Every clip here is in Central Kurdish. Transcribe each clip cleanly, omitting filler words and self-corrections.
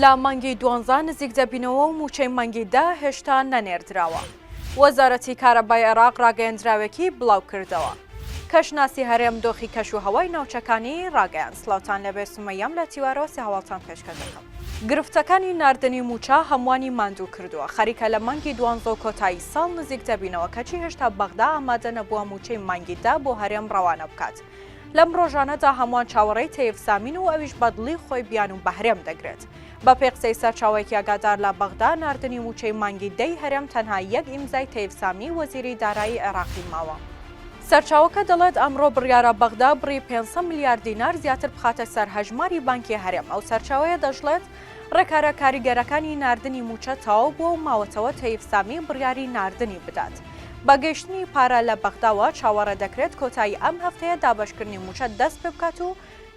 لە مانگی 12 نزیک دەبینەوە و موچەی مانگی 10 هێشتا نەنێردراوە. وەزارەتی کارەبای عێراق ڕاگەیەندراوێکی بڵاو کردەوە. کەشناسی هەرێم دۆخی کەش و هەوای ناوچەکانی ڕاگەیان. سڵاوتان لەبێ سومەیەم لە تیوارەوە هەواڵتان پێشکەش دەکەم. گرفتەکانی ناردنی موچە هەموانی ماندوو کردووە. خەریکە لە مانگی 12 کۆتایی ساڵ نزیک دەبینەوە کەچی هێشتا بەغدا ئامادە نەبووە موچەی مانگی 10 بۆ هەرێم ڕەوانە بکات. لەم ڕۆژانەدا هەمووان چاوەڕێی تەیفسامین و ئەویش بەدڵی خۆی بیان و بەهرێم دەگرێت. بە پێقسەی سەرچاوێکی ئاگادار لە بەغدا ناردنی موچەی مانگی 10 هەرێم تەنها یەک ئیمزای تەیفسامی وەزیری دارایی عێراقی ماوە. سەرچاوەکە دەڵێت ئەمڕۆ بڕیارە بەغدا بڕی 500 میلیارد دینار زیاتر بخاتە سەر هەژماری بانکی هەرێم. ئەو سەرچاوەیە دەژڵێت ڕێکارە کاریگەرەکانی ناردنی موچە تەواو بووە و ماوەتەوە تەیفسامی بڕیاری ناردنی بدات. بەگەیشتنی پارە لە بەغداوە چاوەڕێ دەکرێت کۆتایی ئەم هەفتەیە دابەشکردنی موچە دەست پێ بکات و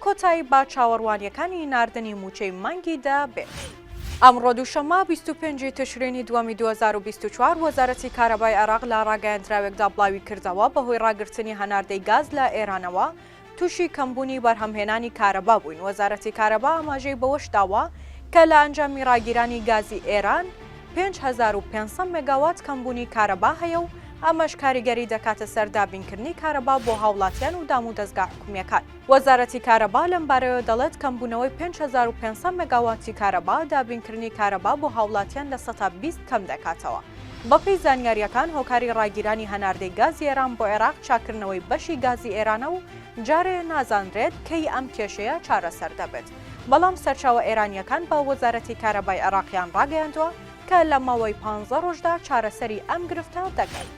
کۆتایی با چاوەڕوانیەکانی ناردنی موچەی مانگی دا بێت. ئەمڕۆ دووشەممە 25 تشرینی دووەمی 2024 وەزارەتی کارەبای عێراق لە ڕاگەیەندراوێکدا بڵاوی کردەوە بەهۆی ڕاگررتنی هەناردەی گاز لە ئێرانەوە تووشی کەمبوونی بەرهەمهێنانی کارەبا بووین. وەزارەتی کارەبا ئاماژەی بەوەش داوە کە لە ئەنجامی ڕاگیرانی گازی ئێران 5500 مگاوات کەمبوونی کارەبا هەیە و ئەمەش کاریگەری دەکاتە سەر دابینکردنی کارەبا بۆ هاوڵاتیان و دام و دەستگا حکومیەکان. وەزارەتی کارەبا لەم بارەوە دەڵێت کەمبوونەوەی 5500 مگاواتی کارەبا دابینکردنی کارەبا بۆ هاوڵاتیان لە 120 کەم دەکاتەوە. بەپێی زانیاریەکان هۆکاری ڕاگیرانی هەناردەی گازی ئێران بۆ عێراق چاکردنەوەی بەشی گازی ئێرانە و جارێ نازانرێت کەی ئەم کێشەیە چارەسەر دەبێت. بەڵام سەرچاوە ئێرانیەکان بە وەزارەتی کارەبای عێراقیان ڕاگەیاندووە کە لە ماوەی 15 ڕۆژدا چارەسەری ئەم گرفتە دەکەن.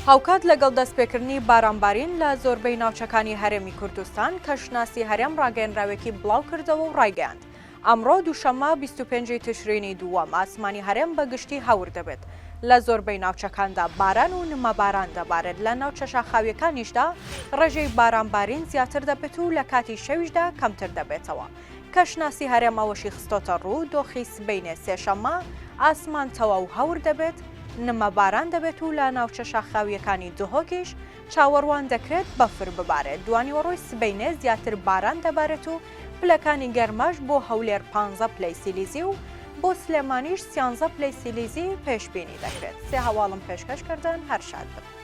هاوکات لەگەڵ دەستپێکردنی بارانبارین لە زۆربەی ناوچەکانی هەرێمی کوردستان کەشناسی هەرێم ڕاگەیەندراوێکی بڵاو کردەوە و ڕایگەیاند. ئەمڕۆ دووشەممە 25 تشرینی دووەم ئاسمانی هەرێم بەگشتی هەور دەبێت. لە زۆربەی ناوچەکاندا باران و نمەباران دەبارێت. لە ناوچە شاخاویەکانیشدا ڕێژەی بارانبارین زیاتر دەبێت و لە کاتی شەویشدا کەمتر دەبێتەوە. کەشناسی هەرێم ئەوەشی خستۆتە ڕوو دۆخی سبەینێ سێشەممە ئاسمان تەواو هەور دەبێت. نمەباران دەبێت و لە ناوچە شاخاویەکانی دهۆکیش چاوەڕوان دەکرێت بەفر ببارێت. دوانیوەڕۆی سبەینێ زیاتر باران دەبارێت و پلەکانی گەرمەش بۆ هەولێر 15 پلەی سیلیزی و بۆ سلێمانیش 13 پلەی سیلیزی پێشبینی دەکرێت. سێ هەواڵم پێشکەشکردن هەر شاد بن.